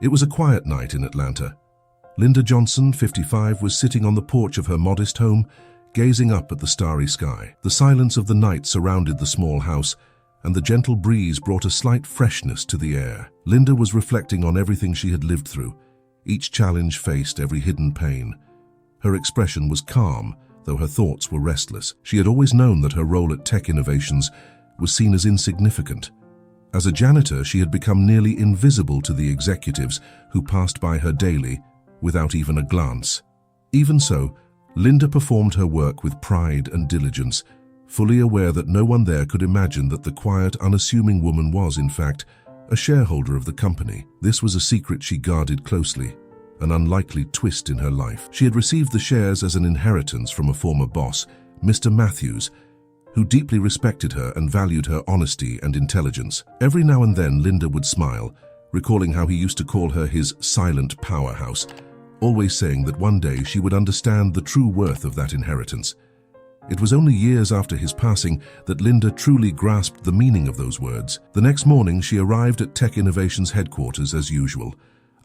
It was a quiet night in Atlanta. Linda Johnson, 55, was sitting on the porch of her modest home, gazing up at the starry sky. The silence of the night surrounded the small house, and the gentle breeze brought a slight freshness to the air. Linda was reflecting on everything she had lived through, each challenge faced, every hidden pain. Her expression was calm, though her thoughts were restless. She had always known that her role at Tech Innovations was seen as insignificant. As a janitor, she had become nearly invisible to the executives who passed by her daily without even a glance. Even so, Linda performed her work with pride and diligence, fully aware that no one there could imagine that the quiet, unassuming woman was, in fact, a shareholder of the company. This was a secret she guarded closely, an unlikely twist in her life. She had received the shares as an inheritance from a former boss, Mr. Matthews, who deeply respected her and valued her honesty and intelligence. Every now and then, Linda would smile, recalling how he used to call her his silent powerhouse, always saying that one day she would understand the true worth of that inheritance. It was only years after his passing that Linda truly grasped the meaning of those words. The next morning, she arrived at Tech Innovations headquarters as usual,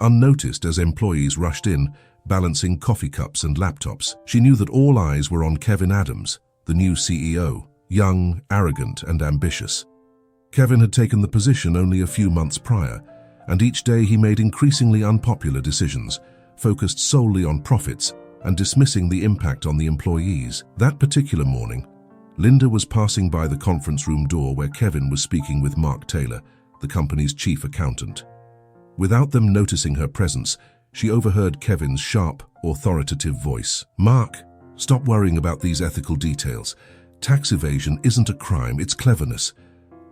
unnoticed as employees rushed in, balancing coffee cups and laptops. She knew that all eyes were on Kevin Adams, the new CEO, young, arrogant, and ambitious. Kevin had taken the position only a few months prior, and each day he made increasingly unpopular decisions, focused solely on profits and dismissing the impact on the employees. That particular morning, Linda was passing by the conference room door where Kevin was speaking with Mark Taylor, the company's chief accountant. Without them noticing her presence, she overheard Kevin's sharp, authoritative voice. "Mark, stop worrying about these ethical details. Tax evasion isn't a crime, it's cleverness.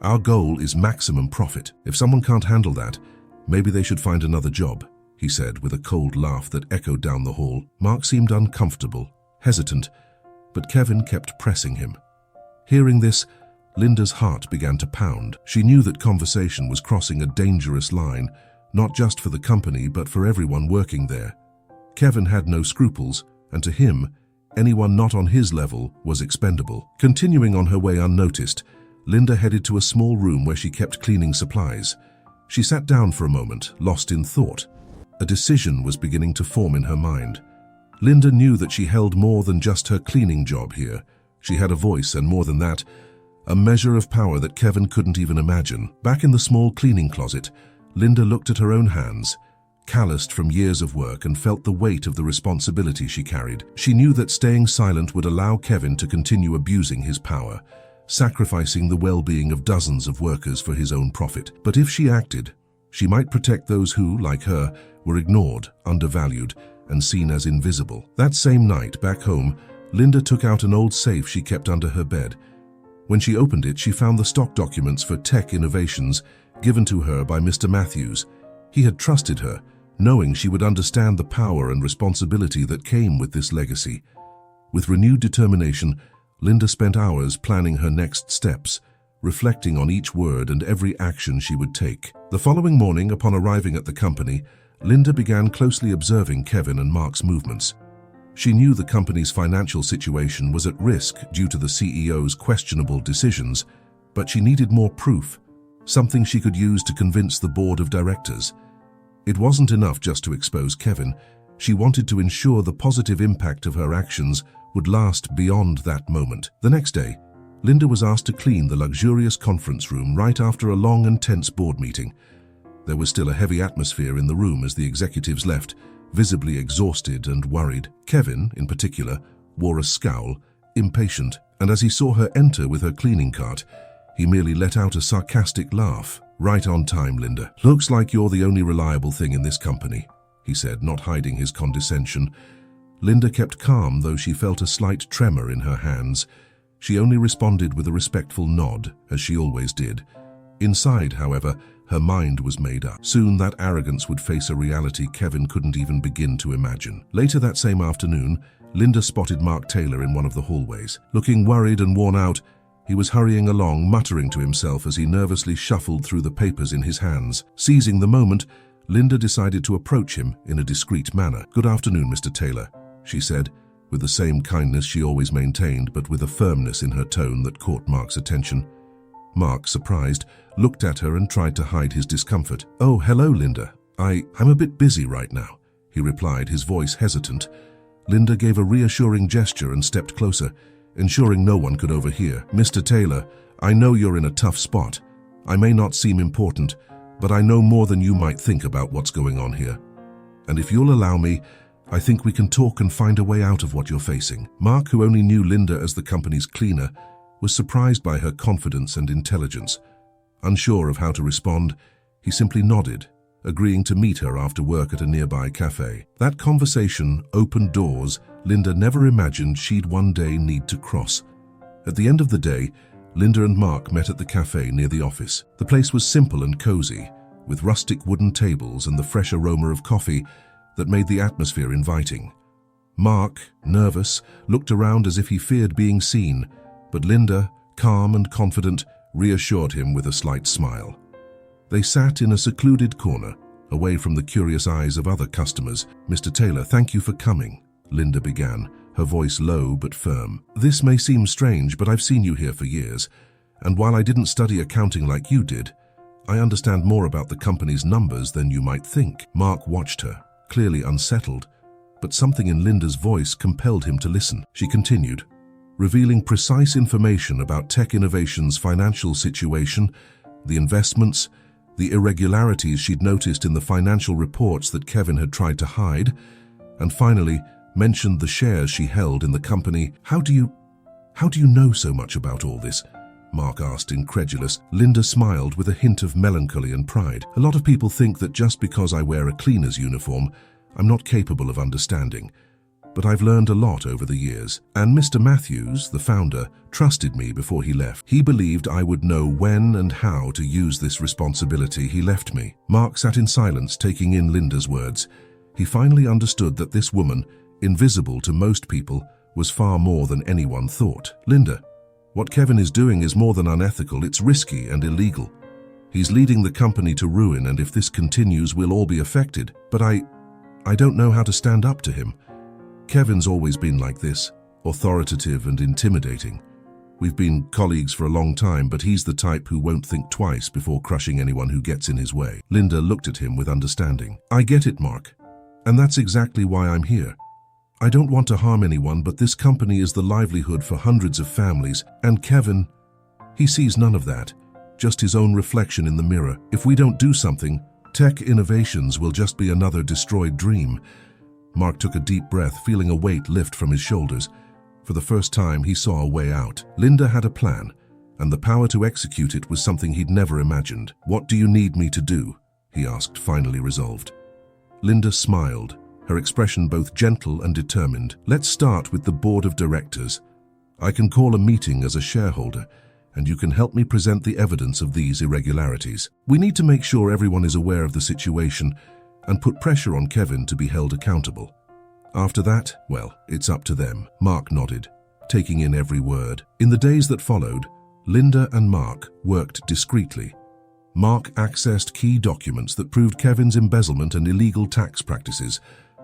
Our goal is maximum profit. If someone can't handle that, maybe they should find another job," he said with a cold laugh that echoed down the hall. Mark seemed uncomfortable, hesitant, but Kevin kept pressing him. Hearing this, Linda's heart began to pound. She knew that conversation was crossing a dangerous line, not just for the company but for everyone working there. Kevin had no scruples, and to him, anyone not on his level was expendable. Continuing on her way unnoticed, Linda headed to a small room where she kept cleaning supplies. She sat down for a moment, lost in thought. A decision was beginning to form in her mind. Linda knew that she held more than just her cleaning job here. She had a voice, and more than that, a measure of power that Kevin couldn't even imagine. Back in the small cleaning closet, Linda looked at her own hands, calloused from years of work, and felt the weight of the responsibility she carried. She knew that staying silent would allow Kevin to continue abusing his power, sacrificing the well-being of dozens of workers for his own profit. But if she acted, she might protect those who, like her, were ignored, undervalued, and seen as invisible. That same night, back home, Linda took out an old safe she kept under her bed. When she opened it, she found the stock documents for Tech Innovations given to her by Mr. Matthews. He had trusted her, knowing she would understand the power and responsibility that came with this legacy. With renewed determination, Linda spent hours planning her next steps, reflecting on each word and every action she would take. The following morning, upon arriving at the company, Linda began closely observing Kevin and Mark's movements. She knew the company's financial situation was at risk due to the CEO's questionable decisions, but she needed more proof, something she could use to convince the board of directors. It wasn't enough just to expose Kevin. She wanted to ensure the positive impact of her actions would last beyond that moment. The next day, Linda was asked to clean the luxurious conference room right after a long and tense board meeting. There was still a heavy atmosphere in the room as the executives left, visibly exhausted and worried. Kevin, in particular, wore a scowl, impatient, and as he saw her enter with her cleaning cart, he merely let out a sarcastic laugh. "Right on time, Linda. Looks like you're the only reliable thing in this company," he said, not hiding his condescension. Linda kept calm, though she felt a slight tremor in her hands. She only responded with a respectful nod, as she always did. Inside, however, her mind was made up. Soon that arrogance would face a reality Kevin couldn't even begin to imagine. Later that same afternoon, Linda spotted Mark Taylor in one of the hallways. Looking worried and worn out, he was hurrying along, muttering to himself as he nervously shuffled through the papers in his hands. Seizing the moment, Linda decided to approach him in a discreet manner. "Good afternoon, Mr. Taylor," she said, with the same kindness she always maintained, but with a firmness in her tone that caught Mark's attention. Mark, surprised, looked at her and tried to hide his discomfort. "Oh, hello, Linda. I'm a bit busy right now, he replied, his voice hesitant. Linda gave a reassuring gesture and stepped closer, ensuring no one could overhear. Mr. Taylor, I know you're in a tough spot. I may not seem important, but I know more than you might think about what's going on here. And if you'll allow me, I think we can talk and find a way out of what you're facing. Mark, who only knew Linda as the company's cleaner, was surprised by her confidence and intelligence. Unsure of how to respond, he simply nodded, agreeing to meet her after work at a nearby cafe. That conversation opened doors Linda never imagined she'd one day need to cross. At the end of the day, Linda and Mark met at the cafe near the office. The place was simple and cozy, with rustic wooden tables and the fresh aroma of coffee that made the atmosphere inviting. Mark, nervous, looked around as if he feared being seen, but Linda, calm and confident, reassured him with a slight smile. They sat in a secluded corner, away from the curious eyes of other customers. Mr. Taylor, thank you for coming, Linda began, her voice low but firm. This may seem strange, but I've seen you here for years, and while I didn't study accounting like you did, I understand more about the company's numbers than you might think. Mark watched her, clearly unsettled, but something in Linda's voice compelled him to listen. She continued, revealing precise information about Tech Innovations' financial situation, the investments, the irregularities she'd noticed in the financial reports that Kevin had tried to hide, and finally mentioned the shares she held in the company. How do you know so much about all this? Mark asked, incredulous. Linda smiled with a hint of melancholy and pride. A lot of people think that just because I wear a cleaner's uniform, I'm not capable of understanding. But I've learned a lot over the years, and Mr. Matthews, the founder, trusted me before he left. He believed I would know when and how to use this responsibility he left me. Mark sat in silence, taking in Linda's words. He finally understood that this woman, invisible to most people, was far more than anyone thought. Linda, what Kevin is doing is more than unethical, it's risky and illegal. He's leading the company to ruin, and if this continues, we'll all be affected. But I don't know how to stand up to him. Kevin's always been like this, authoritative and intimidating. We've been colleagues for a long time, but he's the type who won't think twice before crushing anyone who gets in his way. Linda looked at him with understanding. I get it, Mark, and that's exactly why I'm here. I don't want to harm anyone, but this company is the livelihood for hundreds of families, and Kevin, he sees none of that, just his own reflection in the mirror. If we don't do something, Tech Innovations will just be another destroyed dream. Mark took a deep breath, feeling a weight lift from his shoulders. For the first time, he saw a way out. Linda had a plan, and the power to execute it was something he'd never imagined. What do you need me to do? He asked, finally resolved. Linda smiled, her expression both gentle and determined. Let's start with the board of directors. I can call a meeting as a shareholder, and you can help me present the evidence of these irregularities. We need to make sure everyone is aware of the situation and put pressure on Kevin to be held accountable. After that, well, it's up to them. Mark nodded, taking in every word. In the days that followed, Linda and Mark worked discreetly. Mark accessed key documents that proved Kevin's embezzlement and illegal tax practices,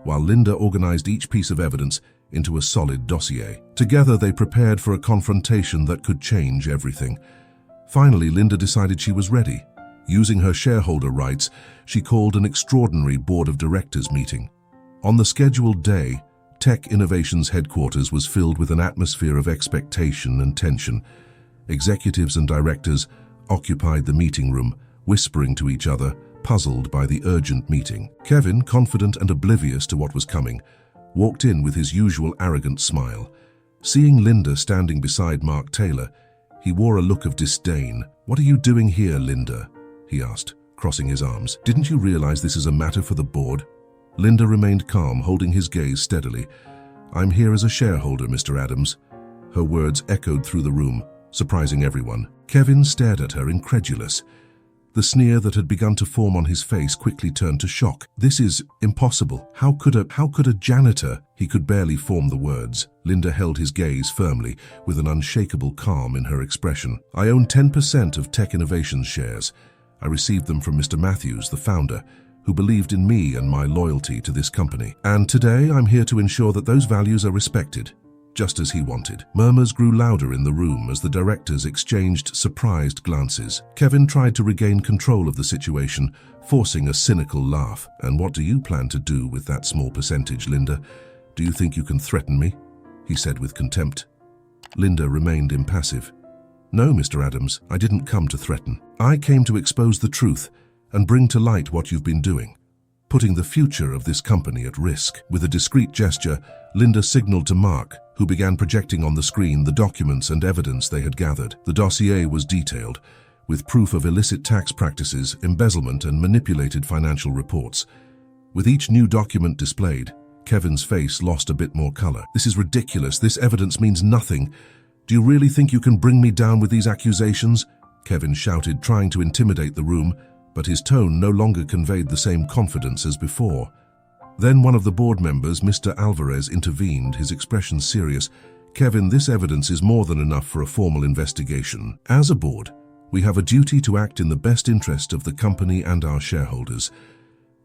while Linda organized each piece of evidence into a solid dossier. Together, they prepared for a confrontation that could change everything. Finally, Linda decided she was ready. Using her shareholder rights, she called an extraordinary board of directors meeting. On the scheduled day, Tech Innovations headquarters was filled with an atmosphere of expectation and tension. Executives and directors occupied the meeting room, whispering to each other, puzzled by the urgent meeting. Kevin, confident and oblivious to what was coming, walked in with his usual arrogant smile. Seeing Linda standing beside Mark Taylor, he wore a look of disdain. What are you doing here, Linda? He asked, crossing his arms. Didn't you realize this is a matter for the board? Linda remained calm, holding his gaze steadily. I'm here as a shareholder, Mr. Adams. Her words echoed through the room, surprising everyone. Kevin stared at her, incredulous. The sneer that had begun to form on his face quickly turned to shock. This is impossible. How could a janitor? He could barely form the words. Linda held his gaze firmly, with an unshakable calm in her expression. I own 10% of Tech Innovations shares. I received them from Mr. Matthews, the founder, who believed in me and my loyalty to this company. And today I'm here to ensure that those values are respected. just as he wanted. Murmurs grew louder in the room as the directors exchanged surprised glances. Kevin tried to regain control of the situation, forcing a cynical laugh. "And what do you plan to do with that small percentage, Linda? Do you think you can threaten me?" he said with contempt. Linda remained impassive. "No, Mr. Adams, I didn't come to threaten. I came to expose the truth and bring to light what you've been doing, putting the future of this company at risk." With a discreet gesture, Linda signaled to Mark, who began projecting on the screen the documents and evidence they had gathered. The dossier was detailed, with proof of illicit tax practices, embezzlement, and manipulated financial reports. With each new document displayed, Kevin's face lost a bit more color. "This is ridiculous. This evidence means nothing. Do you really think you can bring me down with these accusations?" Kevin shouted, trying to intimidate the room, but his tone no longer conveyed the same confidence as before. Then one of the board members, Mr. Alvarez, intervened, his expression serious. "Kevin, this evidence is more than enough for a formal investigation. As a board, we have a duty to act in the best interest of the company and our shareholders."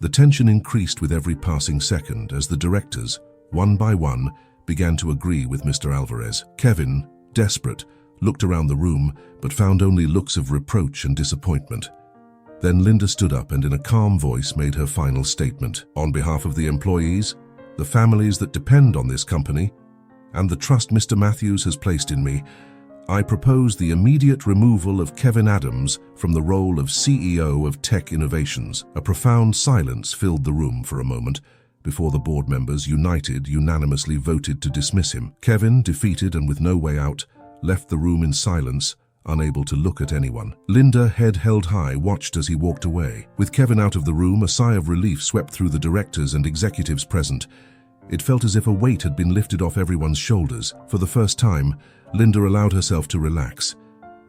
The tension increased with every passing second as the directors, one by one, began to agree with Mr. Alvarez. Kevin, desperate, looked around the room but found only looks of reproach and disappointment. Then Linda stood up and in a calm voice made her final statement. "On behalf of the employees, the families that depend on this company, and the trust Mr. Matthews has placed in me, I propose the immediate removal of Kevin Adams from the role of CEO of Tech Innovations." A profound silence filled the room for a moment before the board members, united, unanimously voted to dismiss him. Kevin, defeated and with no way out, left the room in silence, unable to look at anyone. Linda, head held high, watched as he walked away. With Kevin out of the room, a sigh of relief swept through the directors and executives present. It felt as if a weight had been lifted off everyone's shoulders. For the first time, Linda allowed herself to relax,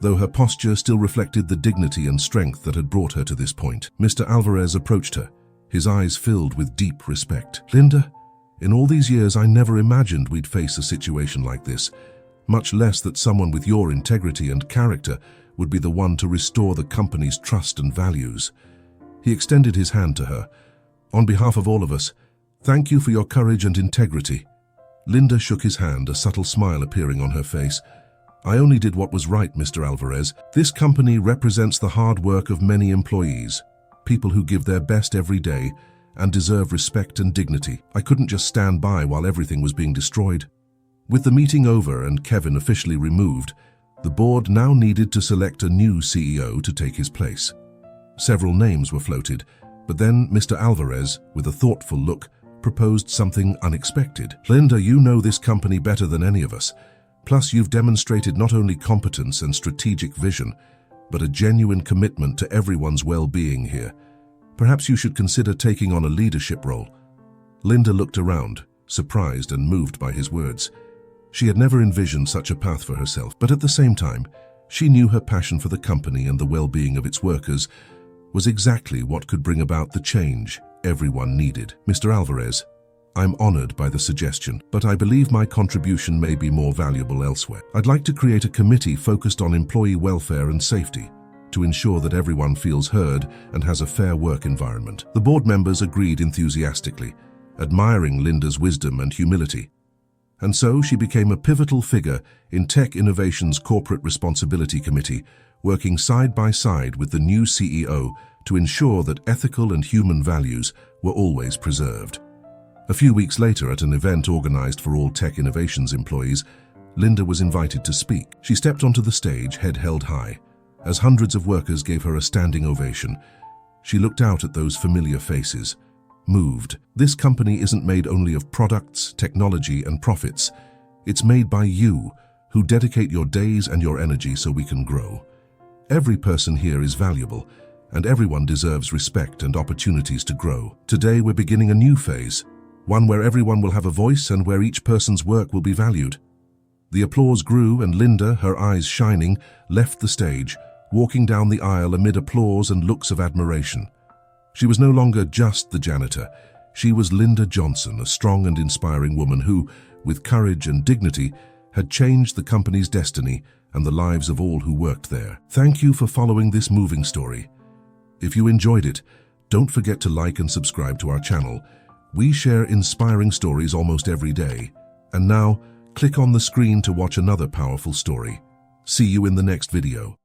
though her posture still reflected the dignity and strength that had brought her to this point. Mr. Alvarez approached her, his eyes filled with deep respect. "Linda, in all these years I never imagined we'd face a situation like this, much less that someone with your integrity and character would be the one to restore the company's trust and values." He extended his hand to her. "On behalf of all of us, thank you for your courage and integrity." Linda shook his hand, a subtle smile appearing on her face. "I only did what was right, Mr. Alvarez. This company represents the hard work of many employees, people who give their best every day and deserve respect and dignity. I couldn't just stand by while everything was being destroyed." With the meeting over and Kevin officially removed, the board now needed to select a new CEO to take his place. Several names were floated, but then Mr. Alvarez, with a thoughtful look, proposed something unexpected. "Linda, you know this company better than any of us. Plus, you've demonstrated not only competence and strategic vision, but a genuine commitment to everyone's well-being here. Perhaps you should consider taking on a leadership role." Linda looked around, surprised and moved by his words. She had never envisioned such a path for herself, but at the same time, she knew her passion for the company and the well-being of its workers was exactly what could bring about the change everyone needed. "Mr. Alvarez, I'm honored by the suggestion, but I believe my contribution may be more valuable elsewhere. I'd like to create a committee focused on employee welfare and safety to ensure that everyone feels heard and has a fair work environment." The board members agreed enthusiastically, admiring Linda's wisdom and humility. And so she became a pivotal figure in Tech Innovations' Corporate Responsibility Committee, working side by side with the new CEO to ensure that ethical and human values were always preserved. A few weeks later, at an event organized for all Tech Innovations employees, Linda was invited to speak. She stepped onto the stage, head held high. As hundreds of workers gave her a standing ovation, she looked out at those familiar faces, moved. This company isn't made only of products, technology, and profits. It's made by you, who dedicate your days and your energy so we can grow. Every person here is valuable, and everyone deserves respect and opportunities to grow. Today we're beginning a new phase, one where everyone will have a voice and where each person's work will be valued. The applause grew, and Linda, her eyes shining, left the stage, walking down the aisle amid applause and looks of admiration. She was no longer just the janitor. She was Linda Johnson, a strong and inspiring woman who, with courage and dignity, had changed the company's destiny and the lives of all who worked there. Thank you for following this moving story. If you enjoyed it, don't forget to like and subscribe to our channel. We share inspiring stories almost every day. And now, Click on the screen to watch another powerful story. See you in the next video.